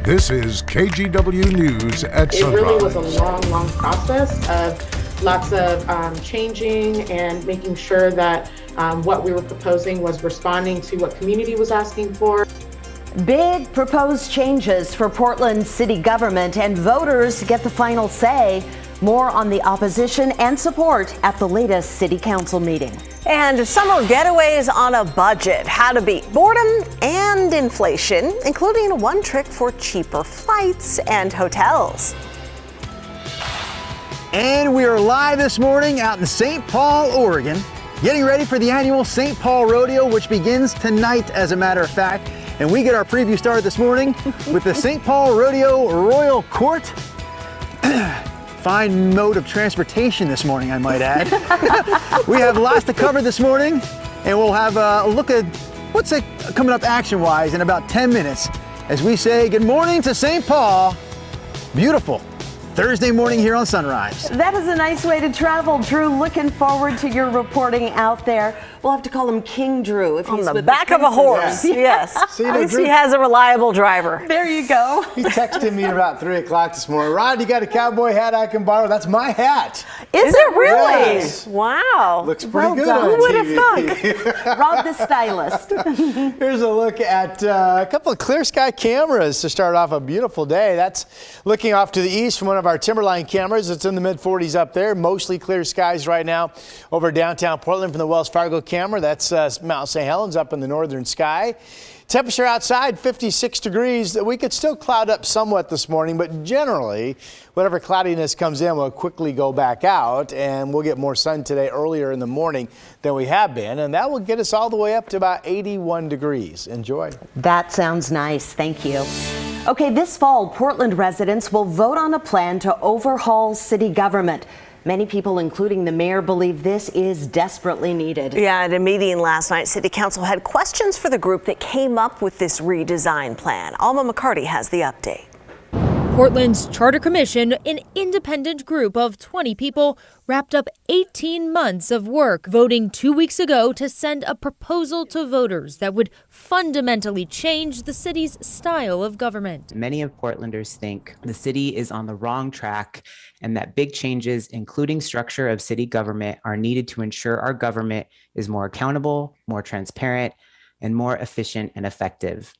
This is KGW News at Sunrise. It really was a long process of lots of changing and making sure that what we were proposing was responding to what community was asking for. Big proposed changes for Portland city government, and voters get the final say. More on the opposition and support at the latest city council meeting. And summer getaways on a budget. How to beat boredom and inflation, including one trick for cheaper flights and hotels. And we are live this morning out in St. Paul, Oregon, getting ready for the annual St. Paul Rodeo, which begins tonight, as a matter of fact. And we get our preview started this morning with the St. Paul Rodeo Royal Court. Fine mode of transportation this morning, I might add. We have lots to cover this morning, and we'll have a look at what's coming up action-wise in about 10 minutes as we say good morning to St. Paul. Beautiful Thursday morning here on Sunrise. That is a nice way to travel, Drew. Looking forward to your reporting out there. We'll have to call him King Drew if he's on the with back of a horse. Yes. At least he has a reliable driver. There you go. He texted me about 3 o'clock this morning. Rod, you got a cowboy hat I can borrow? That's my hat. Is it really? Yes. Wow. Looks pretty good done. on Who would have TV. thunk? Rob the stylist. Here's a look at a couple of clear sky cameras to start off a beautiful day. That's looking off to the east from one of our Timberline cameras. It's in the mid-40s up there. Mostly clear skies right now over downtown Portland from the Wells Fargo camera. That's Mount St. Helens up in the northern sky. Temperature outside 56 degrees. We could still cloud up somewhat this morning, but generally whatever cloudiness comes in will quickly go back out, and we'll get more sun today earlier in the morning than we have been, and that will get us all the way up to about 81 degrees. Enjoy. That sounds nice. Thank you. Okay, this fall, Portland residents will vote on a plan to overhaul city government. Many people, including the mayor, believe this is desperately needed. Yeah, at a meeting last night, City Council had questions for the group that came up with this redesign plan. Alma McCarty has the update. Portland's Charter Commission, an independent group of 20 people, wrapped up 18 months of work, voting 2 weeks ago to send a proposal to voters that would fundamentally change the city's style of government. Many of Portlanders think the city is on the wrong track and that big changes, including structure of city government, are needed to ensure our government is more accountable, more transparent, and more efficient and effective,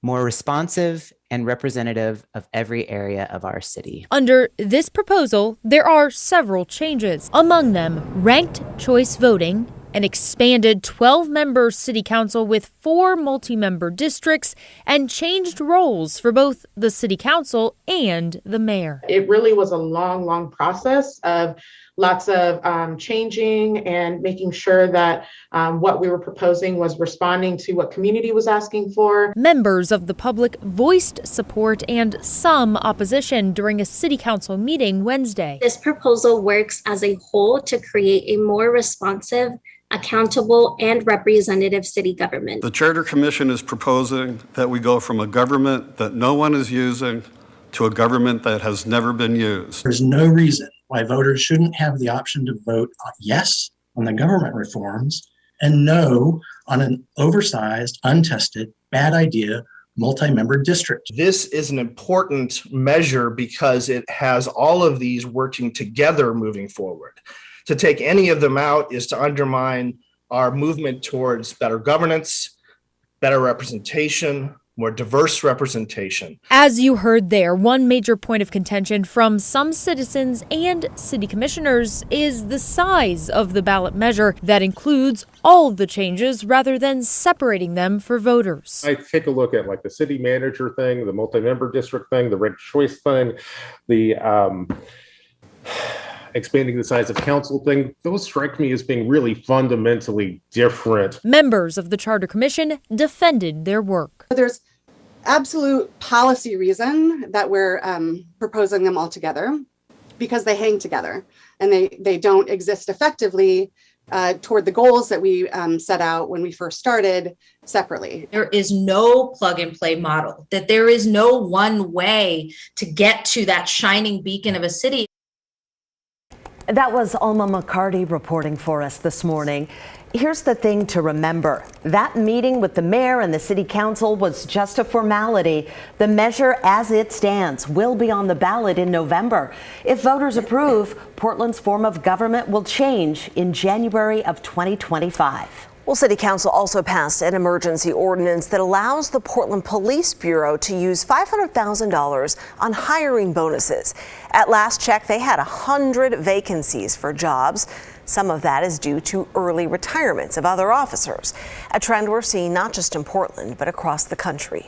more responsive and representative of every area of our city. Under this proposal, there are several changes. Among them, ranked choice voting, an expanded 12-member city council with 4 multi-member districts, and changed roles for both the city council and the mayor. It really was a long process of lots of changing and making sure that what we were proposing was responding to what community was asking for. Members of the public voiced support and some opposition during a city council meeting Wednesday. This proposal works as a whole to create a more responsive, accountable, and representative city government. The Charter Commission is proposing that we go from a government that no one is using to a government that has never been used. There's no reason why voters shouldn't have the option to vote yes on the government reforms and no on an oversized, untested, bad idea multi-member district. This is an important measure because it has all of these working together moving forward. To take any of them out is to undermine our movement towards better governance, better representation, more diverse representation. As you heard there, one major point of contention from some citizens and city commissioners is the size of the ballot measure that includes all the changes rather than separating them for voters. I take a look at like the city manager thing, the multi-member district thing, the ranked choice thing, the expanding the size of council thing. Those strike me as being really fundamentally different. Members of the Charter Commission defended their work. There's absolute policy reason that we're proposing them all together because they hang together and they don't exist effectively toward the goals that we set out when we first started separately. There is no plug and play model, that there is no one way to get to that shining beacon of a city. That was Alma McCarty reporting for us this morning. Here's the thing to remember. That meeting with the mayor and the city council was just a formality. The measure as it stands will be on the ballot in November. If voters approve, Portland's form of government will change in January of 2025. Well, City Council also passed an emergency ordinance that allows the Portland Police Bureau to use $500,000 on hiring bonuses. At last check, they had 100 vacancies for jobs. Some of that is due to early retirements of other officers, a trend we're seeing not just in Portland, but across the country.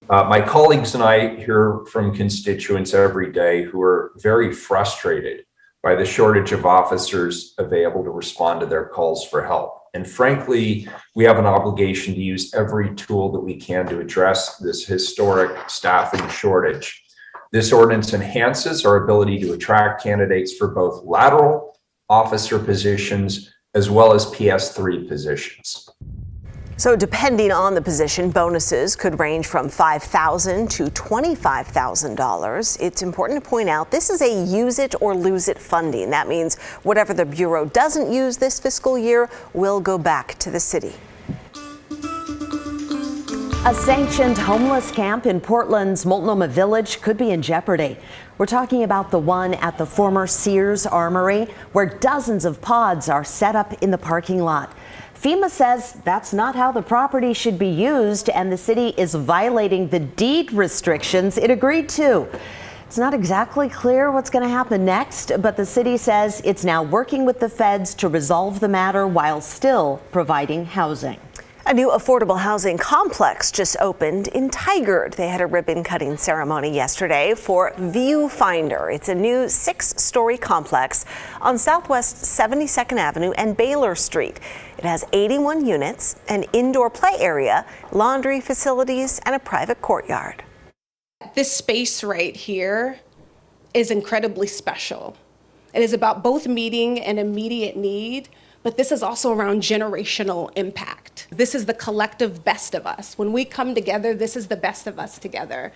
My colleagues and I hear from constituents every day who are very frustrated by the shortage of officers available to respond to their calls for help. And frankly, we have an obligation to use every tool that we can to address this historic staffing shortage. This ordinance enhances our ability to attract candidates for both lateral officer positions as well as PS3 positions. So depending on the position, bonuses could range from $5,000 to $25,000. It's important to point out this is a use it or lose it funding. That means whatever the Bureau doesn't use this fiscal year will go back to the city. A sanctioned homeless camp in Portland's Multnomah Village could be in jeopardy. We're talking about the one at the former Sears Armory, where dozens of pods are set up in the parking lot. FEMA says that's not how the property should be used, and the city is violating the deed restrictions it agreed to. It's not exactly clear what's going to happen next, but the city says it's now working with the feds to resolve the matter while still providing housing. A new affordable housing complex just opened in Tigard. They had a ribbon-cutting ceremony yesterday for Viewfinder. It's a new 6-story complex on Southwest 72nd Avenue and Baylor Street. It has 81 units, an indoor play area, laundry facilities, and a private courtyard. This space right here is incredibly special. It is about both meeting an immediate need, but this is also around generational impact. This is the collective best of us. When we come together, this is the best of us together.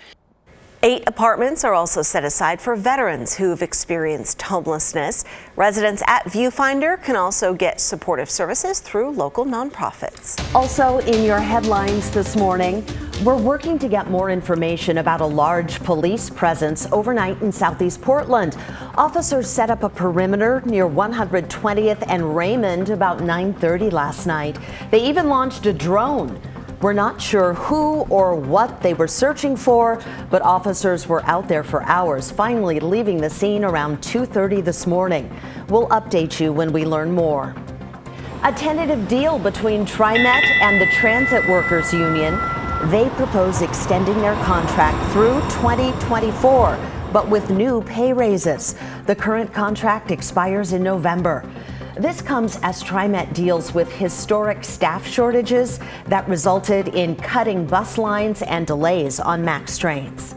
8 apartments are also set aside for veterans who've experienced homelessness. Residents at Viewfinder can also get supportive services through local nonprofits. Also in your headlines this morning, we're working to get more information about a large police presence overnight in Southeast Portland. Officers set up a perimeter near 120th and Raymond about 9:30 last night. They even launched a drone. We're not sure who or what they were searching for, but officers were out there for hours, finally leaving the scene around 2:30 this morning. We'll update you when we learn more. A tentative deal between TriMet and the Transit Workers Union. They propose extending their contract through 2024, but with new pay raises. The current contract expires in November. This comes as TriMet deals with historic staff shortages that resulted in cutting bus lines and delays on MAX trains.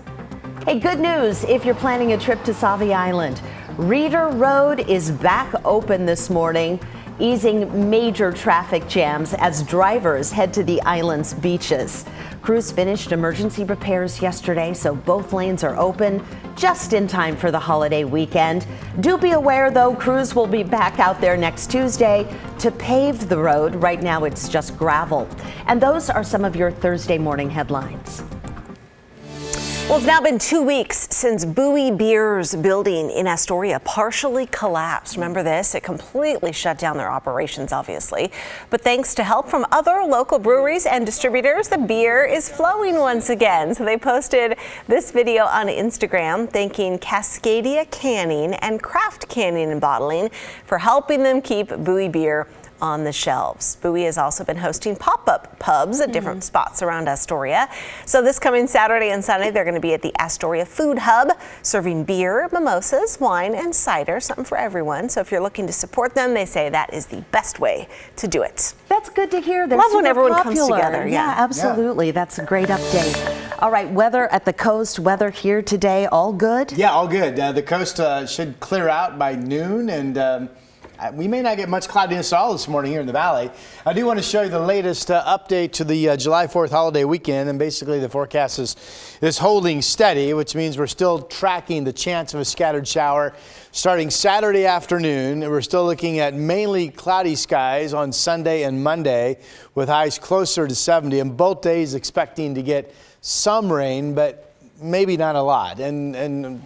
Hey, good news if you're planning a trip to Sauvie Island. Reeder Road is back open this morning, easing major traffic jams as drivers head to the island's beaches. Crews finished emergency repairs yesterday, so both lanes are open just in time for the holiday weekend. Do be aware, though, crews will be back out there next Tuesday to pave the road. Right now, it's just gravel. And those are some of your Thursday morning headlines. Well, it's now been 2 weeks since Bowie Beer's building in Astoria partially collapsed. Remember this? It completely shut down their operations, obviously. But thanks to help from other local breweries and distributors, the beer is flowing once again. So they posted this video on Instagram thanking Cascadia Canning and Craft Canning and Bottling for helping them keep Bowie Beer on the shelves. Bowie has also been hosting pop-up pubs at different spots around Astoria. So this coming Saturday and Sunday, they're going to be at the Astoria Food Hub, serving beer, mimosas, wine, and cider, something for everyone. So if you're looking to support them, they say that is the best way to do it. That's good to hear. They're Love when super everyone popular. comes together. Yeah, absolutely. Yeah. That's a great update. All right, weather at the coast, weather here today, all good? Yeah, all good. The coast should clear out by noon, and We may not get much cloudiness at all this morning here in the valley. I do want to show you the latest update to the July 4th holiday weekend, and basically the forecast is holding steady, which means we're still tracking the chance of a scattered shower starting Saturday afternoon. We're still looking at mainly cloudy skies on Sunday and Monday with highs closer to 70, and both days expecting to get some rain, but maybe not a lot. And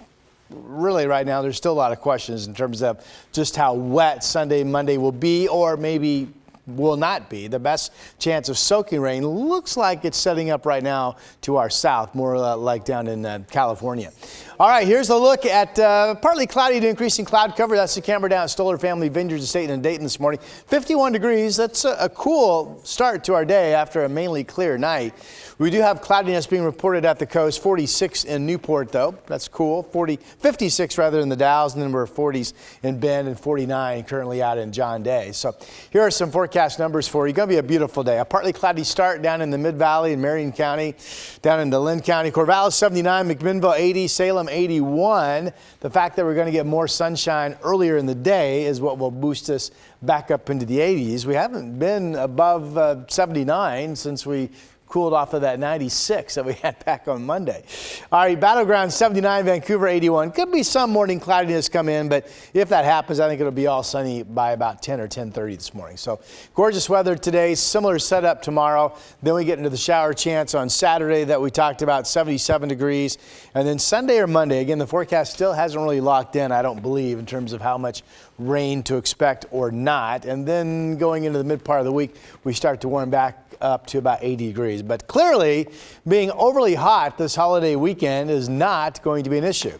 really right now there's still a lot of questions in terms of just how wet Sunday and Monday will be, or maybe will not be. The best chance of soaking rain looks like it's setting up right now to our south, more like down in California. All right, here's a look at partly cloudy to increasing cloud cover. That's the camera down at Stoller Family Vineyards Estate in Dayton this morning. 51 degrees. That's a cool start to our day after a mainly clear night. We do have cloudiness being reported at the coast. 46 in Newport, though. That's cool. 56 rather in the Dalles, and then we're 40s in Bend and 49 currently out in John Day. So here are some forecast numbers for you. Going to be a beautiful day. A partly cloudy start down in the Mid-Valley in Marion County, down into Lynn County. Corvallis 79, McMinnville 80, Salem 81. The fact that we're going to get more sunshine earlier in the day is what will boost us back up into the 80s. We haven't been above 79 since we cooled off of that 96 that we had back on Monday. All right, Battleground 79, Vancouver 81. Could be some morning cloudiness come in, but if that happens, I think it'll be all sunny by about 10 or 10:30 this morning. So gorgeous weather today, similar setup tomorrow. Then we get into the shower chance on Saturday that we talked about, 77 degrees. And then Sunday or Monday, again, the forecast still hasn't really locked in, I don't believe, in terms of how much rain to expect or not. And then going into the mid part of the week, we start to warm back up to about 80 degrees. But clearly, being overly hot this holiday weekend is not going to be an issue.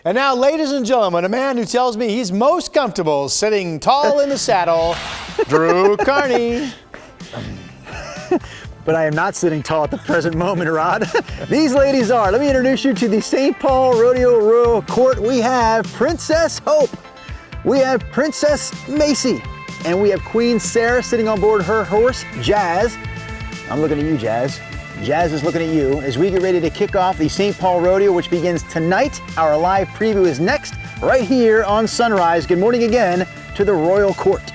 And now, ladies and gentlemen, a man who tells me he's most comfortable sitting tall in the saddle, Drew Carney. But I am not sitting tall at the present moment, Rod. These ladies are. Let me introduce you to the St. Paul Rodeo Royal Court. We have Princess Hope. We have Princess Macy. And we have Queen Sarah sitting on board her horse, Jazz. I'm looking at you, Jazz. Jazz is looking at you as we get ready to kick off the St. Paul Rodeo, which begins tonight. Our live preview is next, right here on Sunrise. Good morning again to the Royal Court.